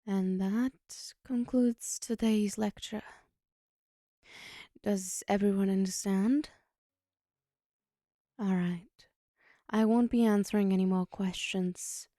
And that concludes today's lecture. Does everyone understand? Alright. I won't be answering any more questions.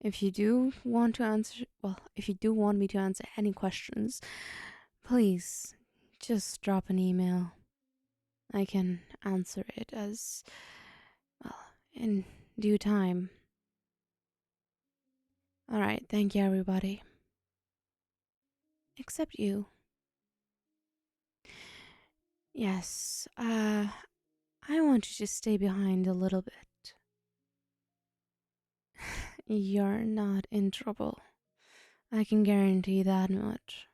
If you do want to answer, well, if you do want me to answer any questions, please just drop an email. I can answer it as, well, in due time. Alright, thank you everybody. Except you. Yes, I want you to stay behind a little bit. You're not in trouble. I can guarantee that much.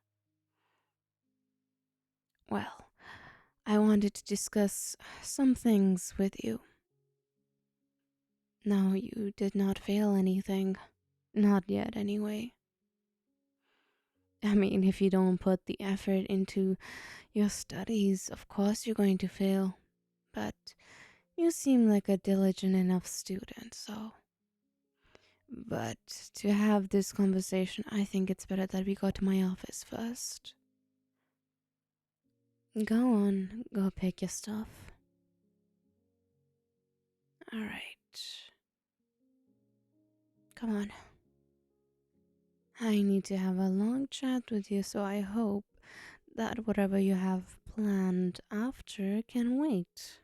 Well, I wanted to discuss some things with you. No, you did not fail anything. Not yet, anyway. I mean, if you don't put the effort into your studies, of course you're going to fail. But you seem like a diligent enough student, so. But to have this conversation, I think it's better that we go to my office first. Go on, go pick your stuff. Alright. Come on. I need to have a long chat with you, so I hope that whatever you have planned after can wait.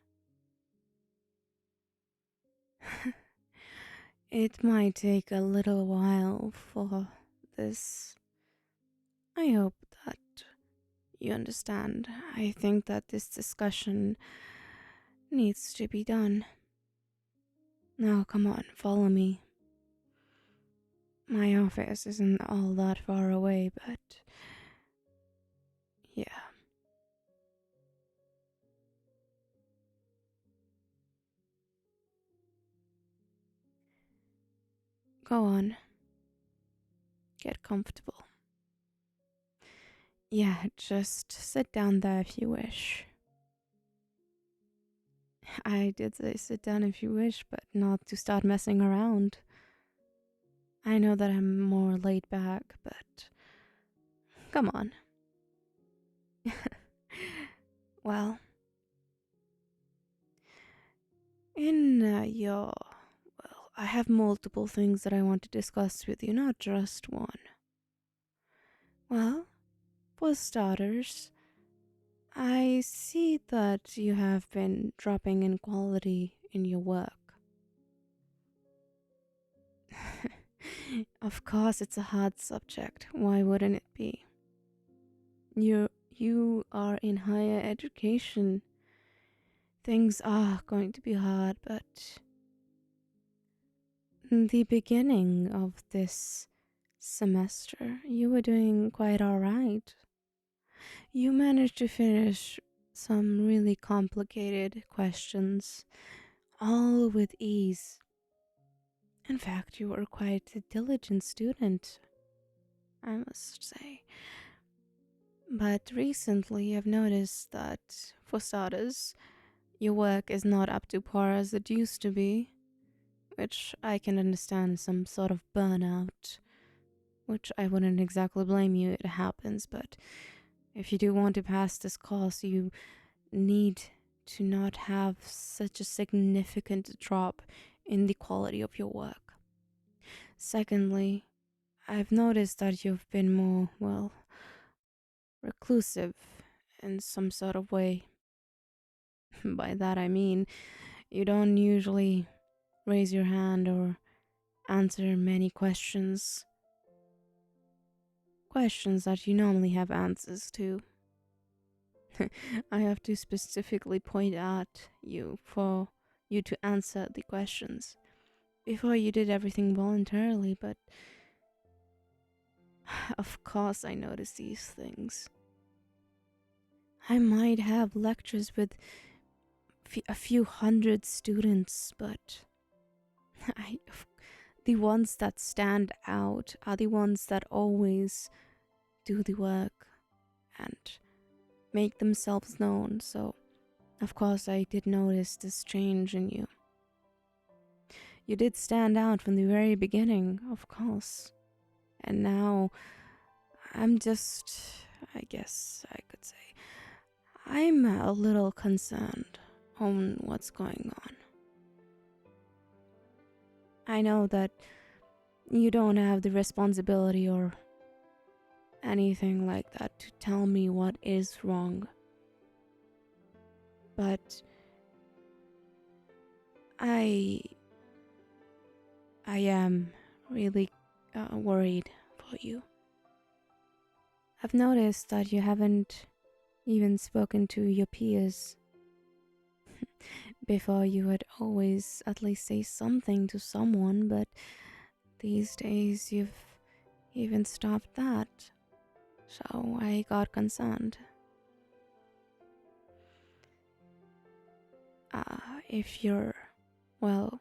It might take a little while for this. I hope that you understand. I think that this discussion needs to be done. Now, come on, follow me. My office isn't all that far away, but yeah. Go on. Get comfortable. Yeah, just sit down there if you wish. I did say sit down if you wish, but not to start messing around. I know that I'm more laid back, but come on. Well, in well, I have multiple things that I want to discuss with you, not just one. Well, for starters, I see that you have been dropping in quality in your work. Of course, it's a hard subject. Why wouldn't it be? You are in higher education. Things are going to be hard, but in the beginning of this semester, you were doing quite alright. You managed to finish some really complicated questions, all with ease. In fact, you were quite a diligent student, I must say. But recently, I've noticed that, for starters, your work is not up to par as it used to be, which I can understand some sort of burnout, which I wouldn't exactly blame you, it happens, but if you do want to pass this course, you need to not have such a significant drop in the quality of your work. Secondly, I've noticed that you've been more, well, reclusive in some sort of way. By that I mean, you don't usually raise your hand or answer many questions. Questions that you normally have answers to. I have to specifically point out you for you to answer the questions. Before you did everything voluntarily, but of course I notice these things. I might have lectures with a few hundred students, but the ones that stand out are the ones that always do the work and make themselves known. So, of course, I did notice this change in you. You did stand out from the very beginning, of course. And now I'm just, I guess I could say, I'm a little concerned on what's going on. I know that you don't have the responsibility or anything like that to tell me what is wrong. But I am really worried for you. I've noticed that you haven't even spoken to your peers. Before you would always at least say something to someone, but these days you've even stopped that. So I got concerned. If you're, well,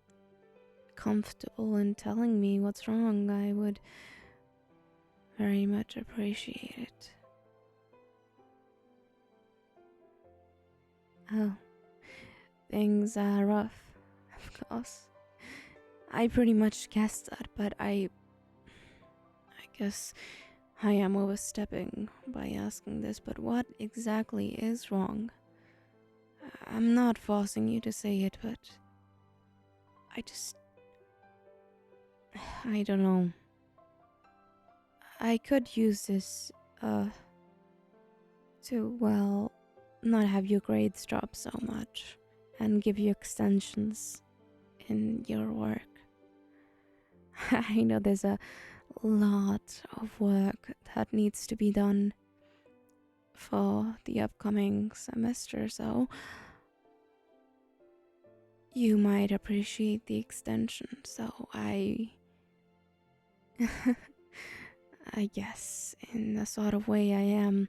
comfortable in telling me what's wrong, I would very much appreciate it. Oh, things are rough, of course. I pretty much guessed that, but I guess I am overstepping by asking this, but what exactly is wrong? I'm not forcing you to say it, but I don't know. I could use this, to, well, not have your grades drop so much and give you extensions in your work. I know there's a lot of work that needs to be done for the upcoming semester, so you might appreciate the extension. So I guess in a sort of way I am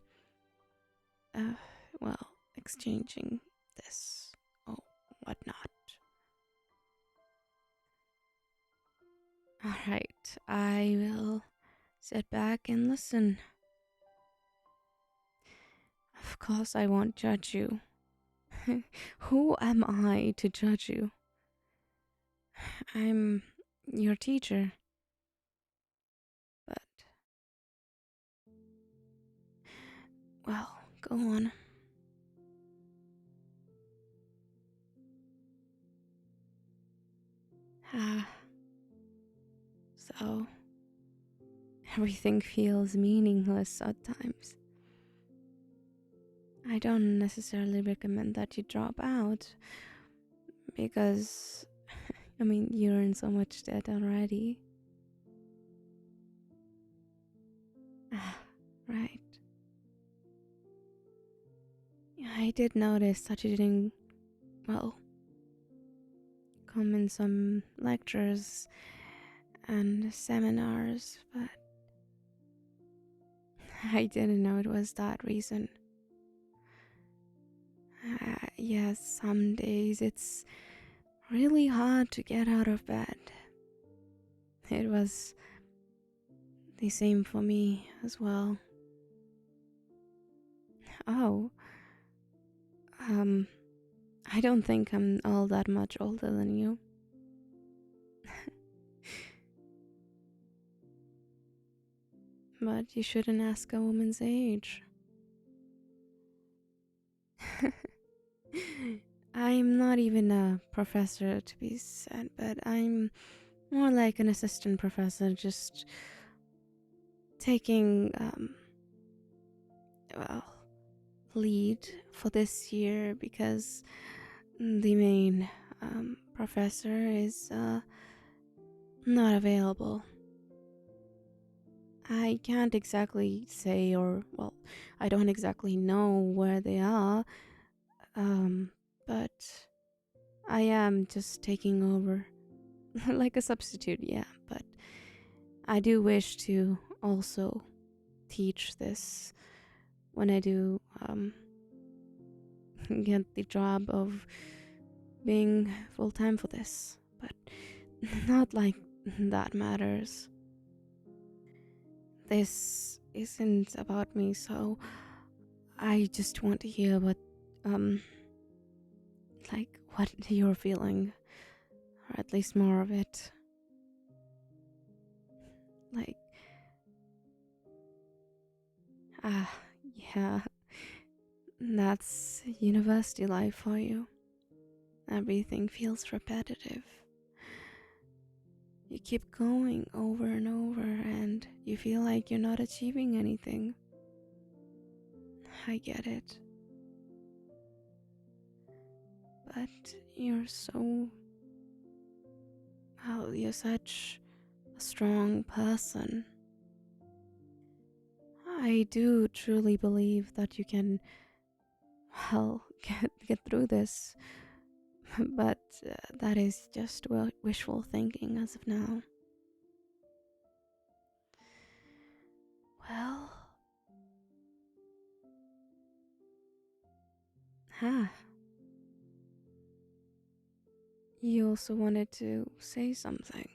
well, exchanging this or whatnot. Alright, I will sit back and listen. Of course I won't judge you. Who am I to judge you? I'm your teacher. But, well, go on. Ah, so everything feels meaningless at times. I don't necessarily recommend that you drop out because, I mean, you're in so much debt already. Ah, right. I did notice that you didn't, well, come in some lectures and seminars, but I didn't know it was that reason. Yes, some days it's really hard to get out of bed. It was the same for me as well. Oh, I don't think I'm all that much older than you. But you shouldn't ask a woman's age. I'm not even a professor to be said, but I'm more like an assistant professor, just taking, well, lead for this year because the main professor is not available. I can't exactly say, or, well, I don't exactly know where they are, but I am just taking over like a substitute, yeah, but I do wish to also teach this when I do get the job of being full-time for this, but not like that matters. This isn't about me, so I just want to hear what like what you're feeling, or at least more of it. Like, Ah, yeah, that's university life for you. Everything feels repetitive. You keep going over and over, and you feel like you're not achieving anything. I get it. But you're such a strong person. I do truly believe that you can, well, get through this. But that is just wishful thinking as of now. Well, ah, you also wanted to say something.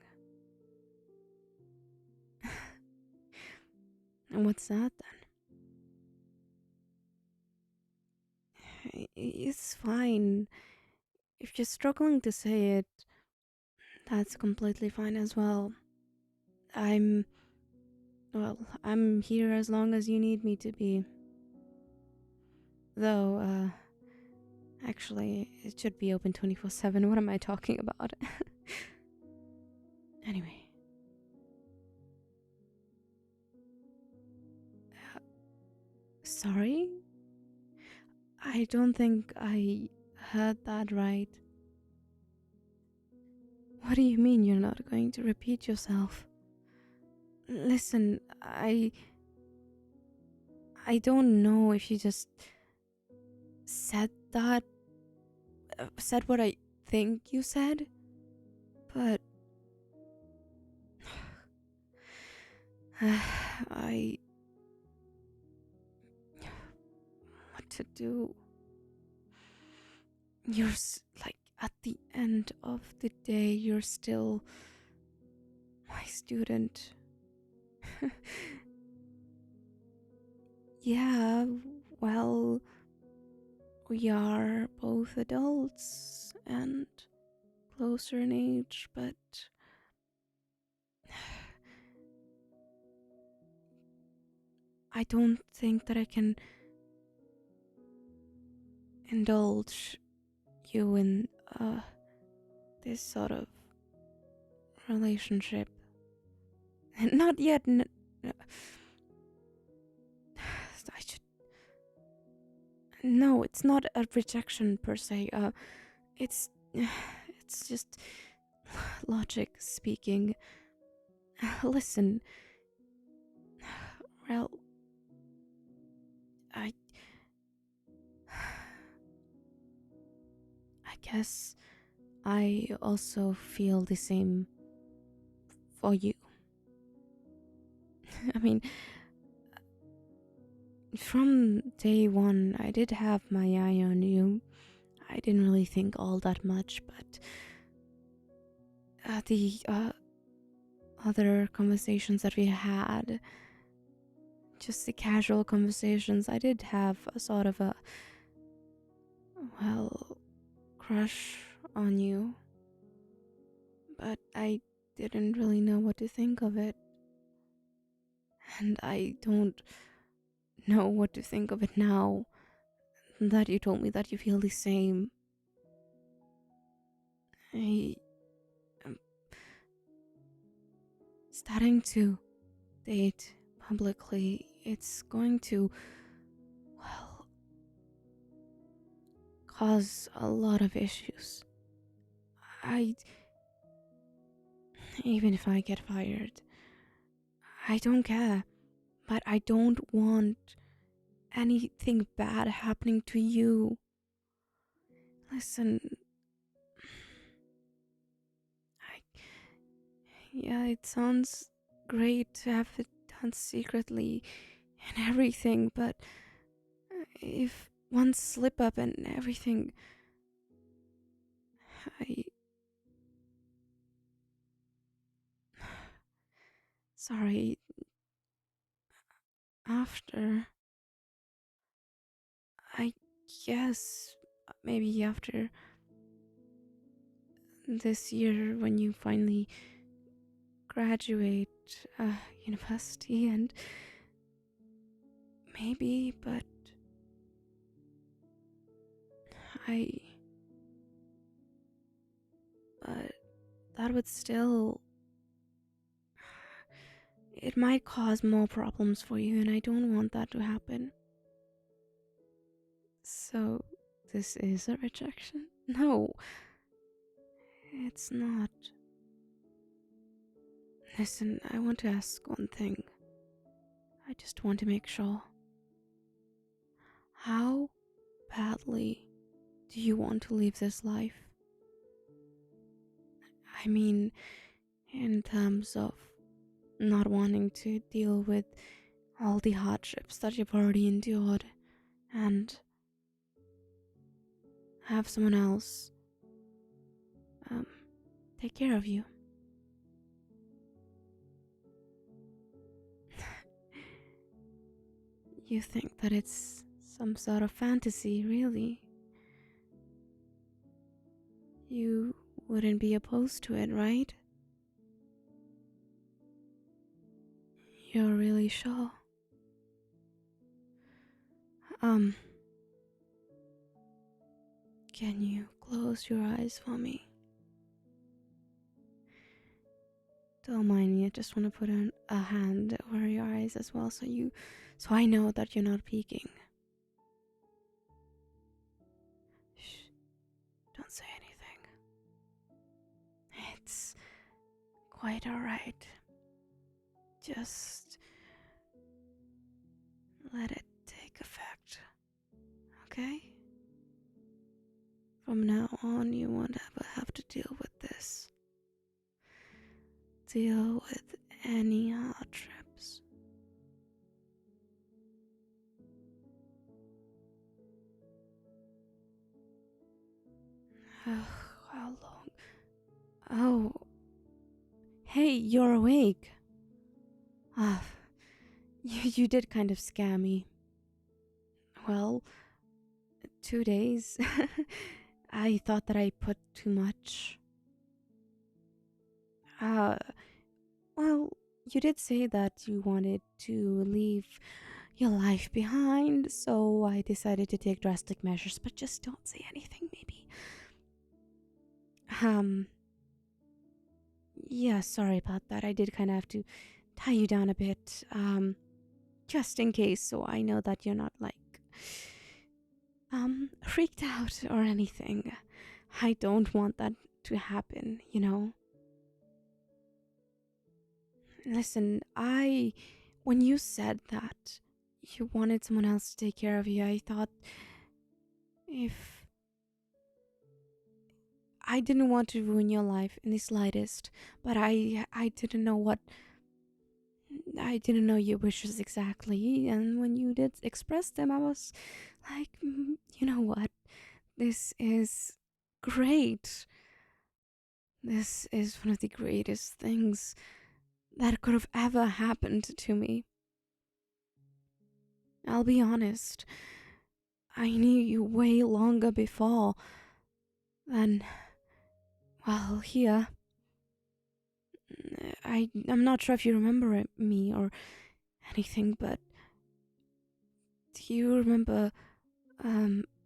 And what's that then? It's fine. If you're struggling to say it, that's completely fine as well. I'm, I'm here as long as you need me to be. Though, actually, it should be open 24/7. What am I talking about? Anyway. Sorry? I don't think I heard that right. What do you mean you're not going to repeat yourself? Listen, I don't know if you just said that, said what I think you said, but I what to do. Like at the end of the day, you're still my student. Yeah, well, we are both adults and closer in age, but I don't think that I can indulge you in this sort of relationship. Not yet. I should. No, it's not a rejection per se. It's it's just logic speaking. Listen, well, I I guess I also feel the same for you. I mean, from day one, I did have my eye on you. I didn't really think all that much, but the other conversations that we had, just the casual conversations, I did have a sort of a, well, crush on you, but I didn't really know what to think of it. And I don't know what to think of it now that you told me that you feel the same. I am starting to date publicly. It's going to, well, cause a lot of issues. I, even if I get fired, I don't care, but I don't want anything bad happening to you. Listen, I, yeah, it sounds great to have it done secretly and everything, but if one slip up and everything, I, sorry, after, I guess, maybe after this year when you finally graduate university, and Maybe, but I. But that would still. It might cause more problems for you, and I don't want that to happen. So, this is a rejection? No, it's not. Listen, I want to ask one thing. I just want to make sure. How badly do you want to leave this life? I mean, in terms of not wanting to deal with all the hardships that you've already endured and have someone else um, take care of you. You think that it's some sort of fantasy, really? You wouldn't be opposed to it, right? You're really sure? Um, can you close your eyes for me? Don't mind me, I just want to put a hand over your eyes as well so I know that you're not peeking. Shh, don't say anything. It's quite alright. Just let it take effect, okay? From now on, you won't ever have to deal with this. Deal with any hardships. How long? Oh, hey, you're awake. Ah, you did kind of scare me. Well, 2 days. I thought that I put too much. Uh, well, you did say that you wanted to leave your life behind, so I decided to take drastic measures, but just don't say anything, maybe. Um, yeah, sorry about that. I did kind of have to tie you down a bit, just in case, so I know that you're not like, freaked out or anything. I don't want that to happen, you know? Listen, when you said that you wanted someone else to take care of you, I thought if I didn't want to ruin your life in the slightest, but I didn't know I didn't know your wishes exactly, and when you did express them, I was like, you know what? This is great. This is one of the greatest things that could have ever happened to me. I'll be honest, I knew you way longer before than, well, here. I'm not sure if you remember me or anything, but do you remember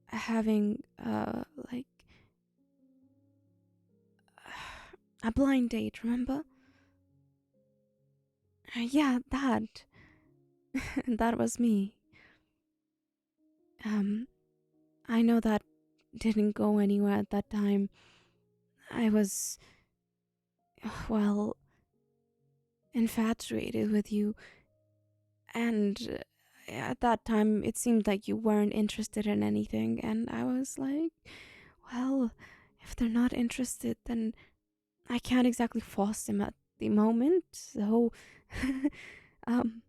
having like a blind date, remember? Yeah, that. That was me. Um I know that didn't go anywhere at that time. I was, well, infatuated with you, and at that time it seemed like you weren't interested in anything, and I was like, well, if they're not interested, then I can't exactly force them at the moment, so um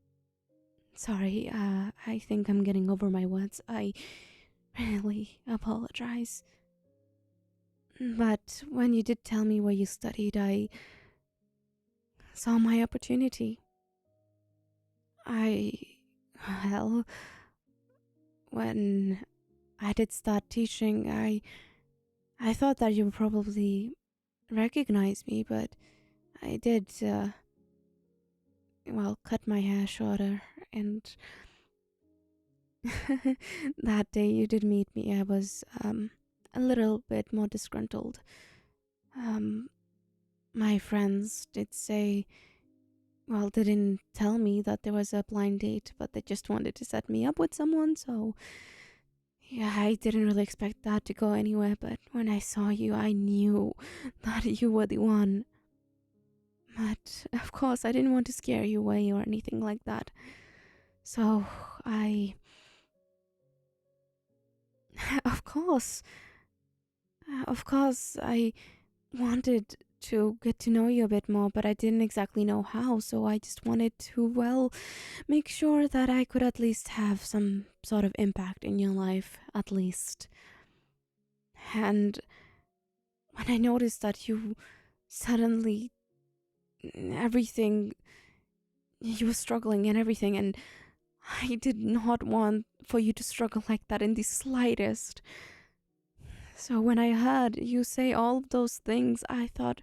sorry, I think I'm getting over my words. I really apologize. But when you did tell me where you studied, I saw my opportunity. I, well, when I did start teaching, I thought that you would probably recognize me, but I did, well, cut my hair shorter, and That day you did meet me, I was a little bit more disgruntled. Um, my friends did say, well, they didn't tell me that there was a blind date, but they just wanted to set me up with someone, so yeah, I didn't really expect that to go anywhere, but when I saw you, I knew that you were the one. But of course, I didn't want to scare you away or anything like that. So I, of course, I wanted to get to know you a bit more, but I didn't exactly know how, so I just wanted to, well, make sure that I could at least have some sort of impact in your life, at least. And when I noticed that you suddenly, everything, you were struggling and everything, and I did not want for you to struggle like that in the slightest. So when I heard you say all of those things, I thought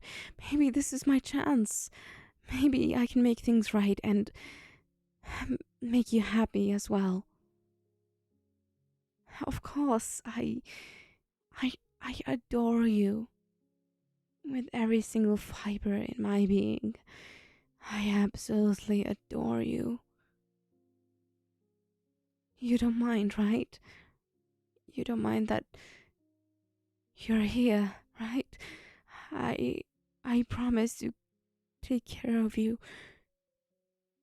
maybe this is my chance. Maybe I can make things right and make you happy as well. Of course, I I adore you with every single fiber in my being. I absolutely adore you. You don't mind, right? You don't mind that you're here, right? I I promise to take care of you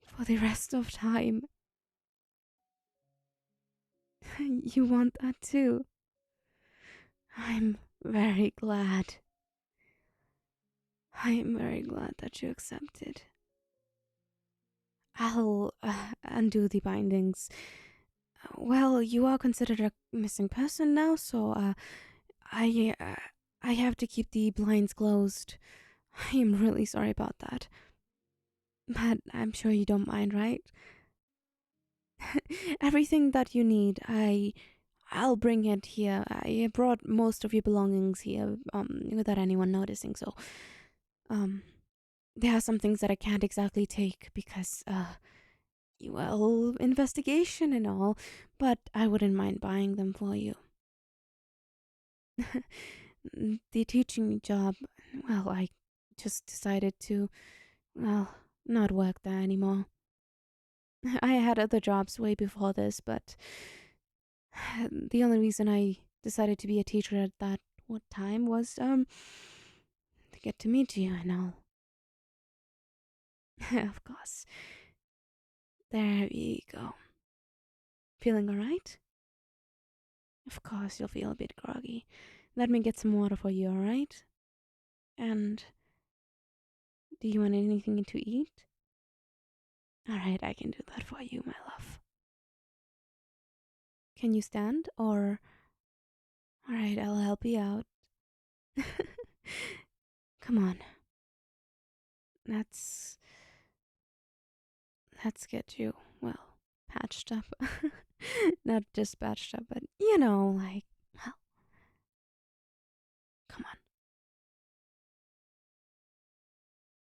for the rest of time. You want that too. I'm very glad. I am very glad that you accepted. I'll undo the bindings. Well, you are considered a missing person now, so I uh, I have to keep the blinds closed. I am really sorry about that, but I'm sure you don't mind, right? Everything that you need, I'll bring it here. I brought most of your belongings here, without anyone noticing. So, um, there are some things that I can't exactly take because, well, investigation and all. But I wouldn't mind buying them for you. The teaching job, well, I just decided to, well, not work there anymore. I had other jobs way before this, but the only reason I decided to be a teacher at that what time was to get to meet you and all. Of course. There we go. Feeling alright? Of course you'll feel a bit groggy. Let me get some water for you, alright? And do you want anything to eat? Alright, I can do that for you, my love. Can you stand or alright, I'll help you out. Come on. Let's let's get you, well, patched up. Not just patched up, but like